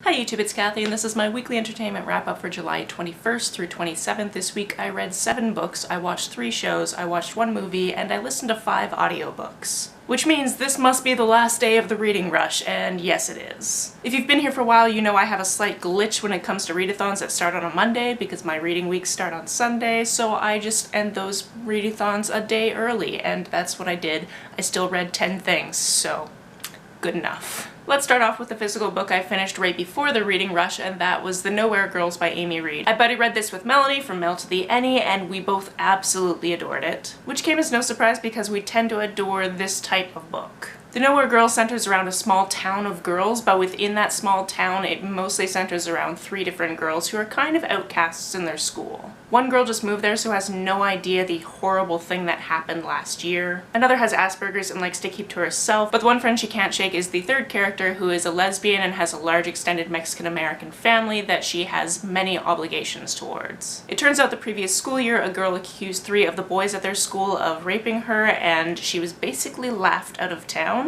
Hi YouTube, it's Kathy, and this is my weekly entertainment wrap-up for July 21st through 27th. This week I read 7 books, I watched 3 shows, I watched 1 movie, and I listened to 5 audiobooks. Which means this must be the last day of the reading rush, and yes it is. If you've been here for a while, you know I have a slight glitch when it comes to readathons that start on a Monday because my reading weeks start on Sunday, so I just end those readathons a day early, and that's what I did. I still read 10 things, so good enough. Let's start off with the physical book I finished right before the reading rush, and that was The Nowhere Girls by Amy Reed. I buddy read this with Melanie from Mel to the Any, and we both absolutely adored it. Which came as no surprise because we tend to adore this type of book. The Nowhere Girls centers around a small town of girls, but within that small town it mostly centers around 3 different girls who are kind of outcasts in their school. One girl just moved there so has no idea the horrible thing that happened last year. Another has Asperger's and likes to keep to herself, but the one friend she can't shake is the 3rd character, who is a lesbian and has a large extended Mexican-American family that she has many obligations towards. It turns out the previous school year a girl accused 3 of the boys at their school of raping her, and she was basically laughed out of town.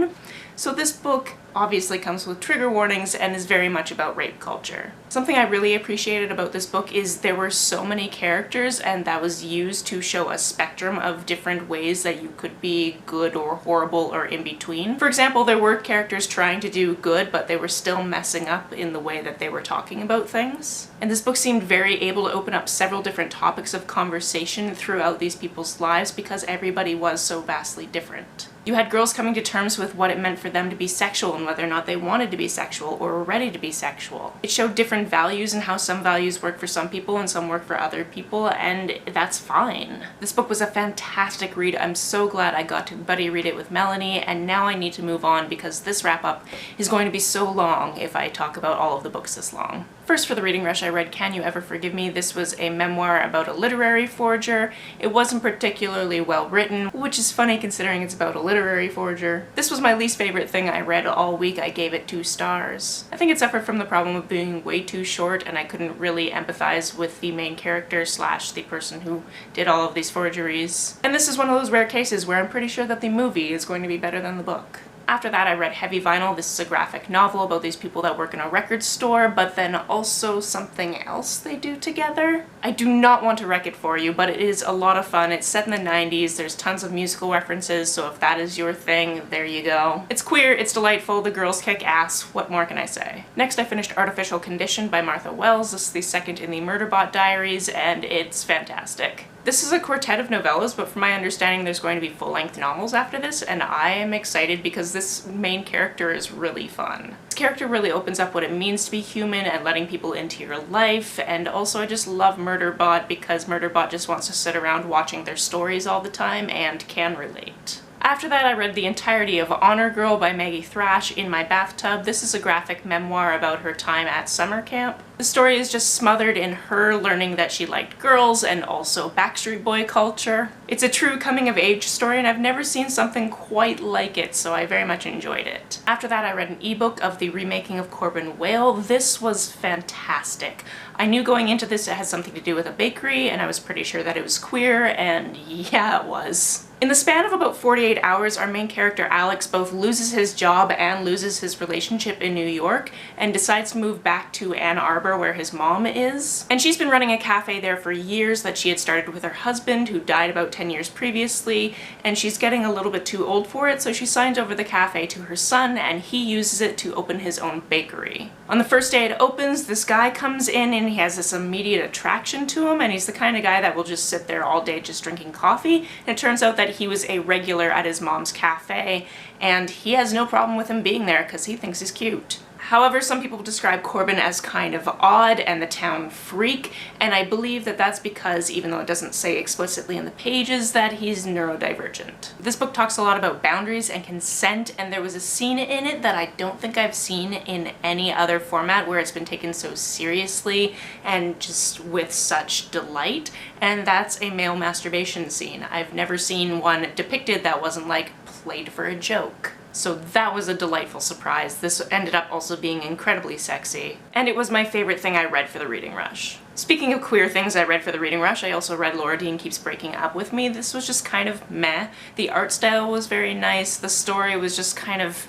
So this book obviously comes with trigger warnings and is very much about rape culture. Something I really appreciated about this book is there were so many characters, and that was used to show a spectrum of different ways that you could be good or horrible or in between. For example, there were characters trying to do good, but they were still messing up in the way that they were talking about things. And this book seemed very able to open up several different topics of conversation throughout these people's lives because everybody was so vastly different. You had girls coming to terms with what it meant for them to be sexual and whether or not they wanted to be sexual or were ready to be sexual. It showed different values and how some values work for some people and some work for other people, and that's fine. This book was a fantastic read. I'm so glad I got to buddy read it with Melanie, and now I need to move on because this wrap-up is going to be so long if I talk about all of the books this long. First, for the reading rush, I read Can You Ever Forgive Me? This was a memoir about a literary forger. It wasn't particularly well written, which is funny considering it's about a literary forger. This was my least favorite thing I read all week. I gave it 2 stars. I think it suffered from the problem of being way too short, and I couldn't really empathize with the main character slash the person who did all of these forgeries. And this is one of those rare cases where I'm pretty sure that the movie is going to be better than the book. After that, I read Heavy Vinyl. This is a graphic novel about these people that work in a record store, but then also something else they do together. I do not want to wreck it for you, but it is a lot of fun. It's set in the 90s, there's tons of musical references, so if that is your thing, there you go. It's queer, it's delightful, the girls kick ass, what more can I say? Next, I finished Artificial Condition by Martha Wells. This is the 2nd in the Murderbot Diaries, and it's fantastic. This is a quartet of novellas, but from my understanding there's going to be full-length novels after this, and I am excited because this main character is really fun. This character really opens up what it means to be human and letting people into your life, and also I just love Murderbot because Murderbot just wants to sit around watching their stories all the time and can relate. After that, I read the entirety of Honor Girl by Maggie Thrash in my bathtub. This is a graphic memoir about her time at summer camp. The story is just smothered in her learning that she liked girls and also Backstreet Boy culture. It's a true coming-of-age story, and I've never seen something quite like it, so I very much enjoyed it. After that, I read an ebook of the Remaking of Corbyn Whale. This was fantastic. I knew going into this it had something to do with a bakery, and I was pretty sure that it was queer, and yeah, it was. In the span of about 48 hours, our main character Alex both loses his job and loses his relationship in New York and decides to move back to Ann Arbor where his mom is. And she's been running a cafe there for years that she had started with her husband, who died about 10 years previously, and she's getting a little bit too old for it, so she signs over the cafe to her son, and he uses it to open his own bakery. On the first day it opens, this guy comes in and he has this immediate attraction to him, and he's the kind of guy that will just sit there all day just drinking coffee, and it turns out that he was a regular at his mom's cafe, and he has no problem with him being there because he thinks he's cute. However, some people describe Corbin as kind of odd and the town freak, and I believe that that's because, even though it doesn't say explicitly in the pages, that he's neurodivergent. This book talks a lot about boundaries and consent, and there was a scene in it that I don't think I've seen in any other format where it's been taken so seriously and just with such delight, and that's a male masturbation scene. I've never seen one depicted that wasn't like played for a joke. So that was a delightful surprise. This ended up also being incredibly sexy, and it was my favorite thing I read for the reading rush. Speaking of queer things I read for the reading rush, I also read Laura Dean Keeps Breaking Up With Me. This was just kind of meh. The art style was very nice. The story was just kind of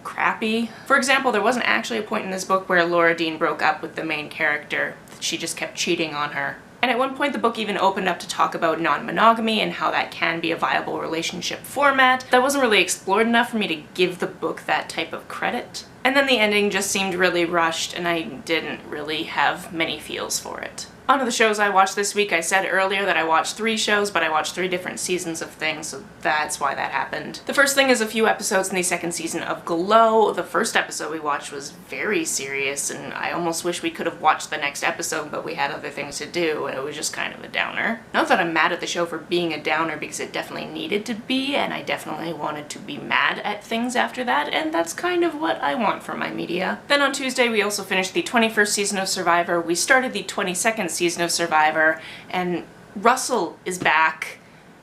crappy. For example, there wasn't actually a point in this book where Laura Dean broke up with the main character. She just kept cheating on her. And at one point the book even opened up to talk about non-monogamy and how that can be a viable relationship format. That wasn't really explored enough for me to give the book that type of credit. And then the ending just seemed really rushed and I didn't really have many feels for it. On to the shows I watched this week. I said earlier that I watched 3 shows, but I watched 3 different seasons of things, so that's why that happened. The first thing is a few episodes in the second season of Glow. The first episode we watched was very serious, and I almost wish we could have watched the next episode, but we had other things to do, and it was just kind of a downer. Not that I'm mad at the show for being a downer, because it definitely needed to be, and I definitely wanted to be mad at things after that, and that's kind of what I want from my media. Then on Tuesday, we also finished the 21st season of Survivor. We started the 22nd season of Survivor, and Russell is back.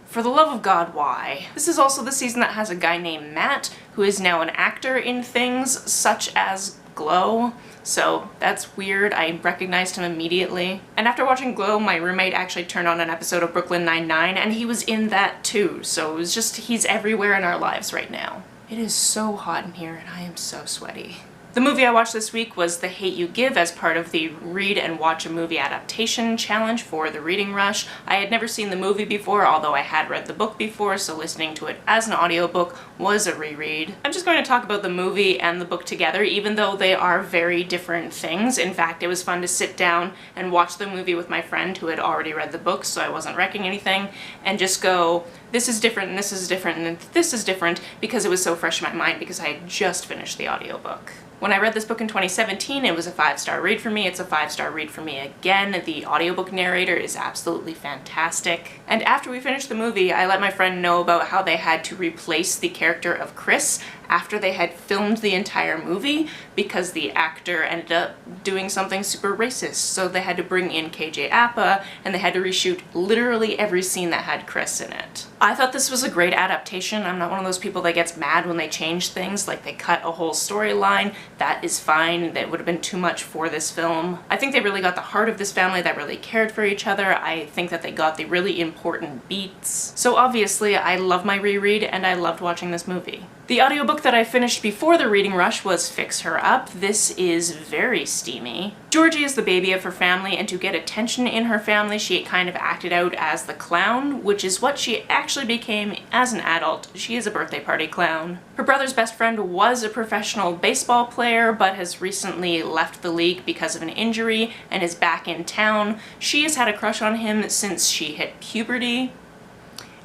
For the love of God, why? This is also the season that has a guy named Matt, who is now an actor in things such as Glow, so that's weird. I recognized him immediately. And after watching Glow, my roommate actually turned on an episode of Brooklyn Nine-Nine, and he was in that too, so it was just, he's everywhere in our lives right now. It is so hot in here, and I am so sweaty. The movie I watched this week was The Hate You Give as part of the Read and Watch a Movie Adaptation Challenge for the Reading Rush. I had never seen the movie before, although I had read the book before, so listening to it as an audiobook was a reread. I'm just going to talk about the movie and the book together, even though they are very different things. In fact, it was fun to sit down and watch the movie with my friend who had already read the book, so I wasn't wrecking anything, and just go, this is different, and this is different, and this is different, because it was so fresh in my mind because I had just finished the audiobook. When I read this book in 2017, it was a 5-star read for me. It's a 5-star read for me again. The audiobook narrator is absolutely fantastic. And after we finished the movie, I let my friend know about how they had to replace the character of Chris after they had filmed the entire movie because the actor ended up doing something super racist. So they had to bring in KJ Apa and they had to reshoot literally every scene that had Chris in it. I thought this was a great adaptation. I'm not one of those people that gets mad when they change things, like they cut a whole storyline. That is fine. That would have been too much for this film. I think they really got the heart of this family that really cared for each other. I think that they got the really important beats. So obviously I love my reread and I loved watching this movie. The audiobook that I finished before the reading rush was Fix Her Up. This is very steamy. Georgie is the baby of her family, and to get attention in her family, she kind of acted out as the clown, which is what she actually became as an adult. She is a birthday party clown. Her brother's best friend was a professional baseball player, but has recently left the league because of an injury and is back in town. She has had a crush on him since she hit puberty,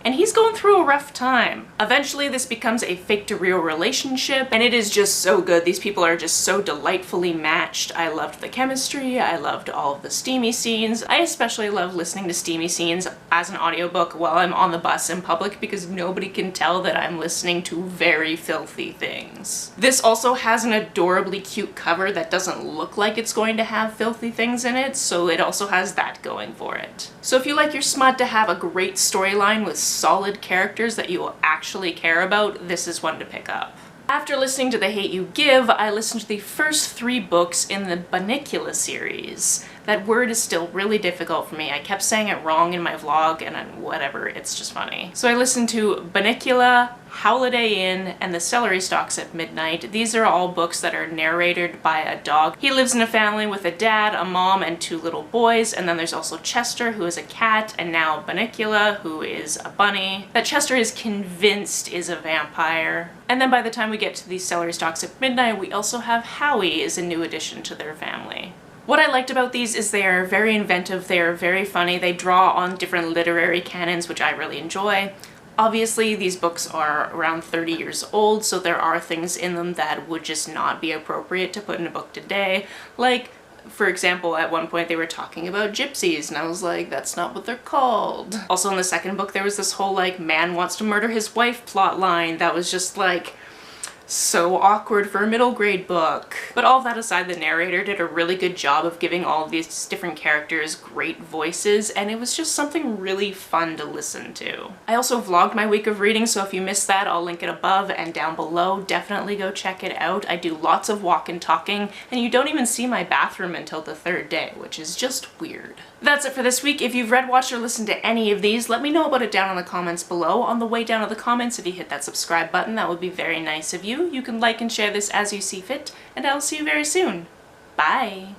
and he's going through a rough time. Eventually this becomes a fake to real relationship, and it is just so good. These people are just so delightfully matched. I loved the chemistry, I loved all of the steamy scenes. I especially love listening to steamy scenes as an audiobook while I'm on the bus in public because nobody can tell that I'm listening to very filthy things. This also has an adorably cute cover that doesn't look like it's going to have filthy things in it, so it also has that going for it. So if you like your smut to have a great storyline with solid characters that you will actually care about, this is one to pick up. After listening to The Hate You Give, I listened to the first 3 books in the Bunnicula series. That word is still really difficult for me. I kept saying it wrong in my vlog and whatever, it's just funny. So I listened to Bunnicula Holiday Inn and the Celery Stalks at Midnight. These are all books that are narrated by a dog. He lives in a family with a dad, a mom, and 2 little boys, and then there's also Chester, who is a cat, and now Bunnicula, who is a bunny, that Chester is convinced is a vampire. And then by the time we get to the Celery Stalks at Midnight, we also have Howe as a new addition to their family. What I liked about these is they are very inventive, they are very funny, they draw on different literary canons, which I really enjoy. Obviously, these books are around 30 years old, so there are things in them that would just not be appropriate to put in a book today. Like, for example, at one point they were talking about gypsies, and I was like, that's not what they're called. Also in the second book, there was this whole, like, man wants to murder his wife plot line that was just, like, so awkward for a middle grade book. But all of that aside, the narrator did a really good job of giving all of these different characters great voices, and it was just something really fun to listen to. I also vlogged my week of reading, so if you missed that, I'll link it above and down below. Definitely go check it out. I do lots of walk and talking, and you don't even see my bathroom until the 3rd day, which is just weird. That's it for this week. If you've read, watched, or listened to any of these, let me know about it down in the comments below. On the way down to the comments, if you hit that subscribe button, that would be very nice of you. you. You can like and share this as you see fit, and I will see you very soon. Bye!